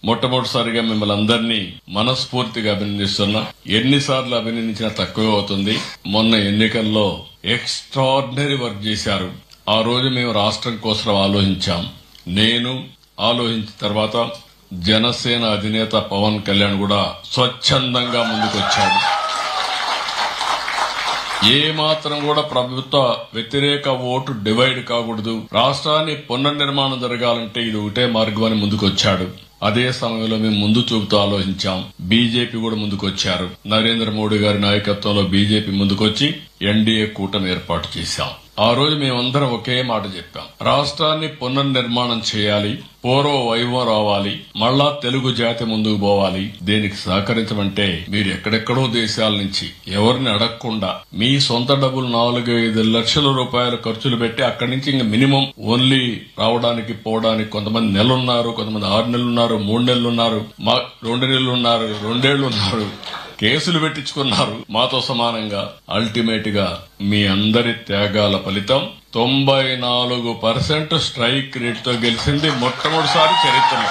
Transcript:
మొట్టమొదటిసారిగా మిమ్మల్ని అందరినీ మనస్ఫూర్తిగా అభినందిస్తున్నా. ఎన్నిసార్లు అభినందించినా తక్కువే అవుతుంది. మొన్న ఎన్నికల్లో ఎక్స్ట్రాడినరీ వర్క్ చేశారు. ఆ రోజు మేము రాష్ట్రం కోసం ఆలోచించాం. నేను ఆలోచించిన తర్వాత జనసేన అధినేత పవన్ కళ్యాణ్ కూడా స్వచ్ఛందంగా ముందుకొచ్చాడు. ఏ మాత్రం కూడా ప్రభుత్వ వ్యతిరేక ఓటు డివైడ్ కాకూడదు, రాష్ట్రాన్ని పునర్నిర్మాణం జరగాలంటే ఇది ఒకటే మార్గం అని ముందుకొచ్చాడు. అదే సమయంలో మేము ముందు చూపుతూ ఆలోచించాం. బీజేపీ కూడా ముందుకొచ్చారు. నరేంద్ర మోడీ గారి నాయకత్వంలో బీజేపీ ముందుకొచ్చి ఎన్డీఏ కూటమి ఏర్పాటు చేశాం. ఆ రోజు మేమందరం ఒకే మాట చెప్పాం. రాష్ట్రాన్ని పునర్నిర్మాణం చేయాలి, పూర్వ వైభవం రావాలి, మళ్ళా తెలుగు జాతి ముందుకు పోవాలి. దీనికి సహకరించమంటే మీరు ఎక్కడెక్కడో దేశాల నుంచి ఎవరిని అడగకుండా మీ సొంత డబ్బులు 4-5 లక్షల రూపాయలు ఖర్చులు పెట్టి అక్కడి నుంచి ఇంకా మినిమం ఓన్లీ రావడానికి పోవడానికి కొంతమంది నెలలున్నారు, కొంతమంది 6 నెలలున్నారు, 3 నెలలున్నారు, 2 నెలలున్నారు, 2 ఏళ్లు ఉన్నారు, కేసులు పెట్టించుకున్నారు మాతో సమానంగా. అల్టిమేట్ గా మీ అందరి త్యాగాల ఫలితం 94% స్ట్రైక్ రేట్ తో గెలిచింది మొట్టమొదటిసారి చరిత్రలో.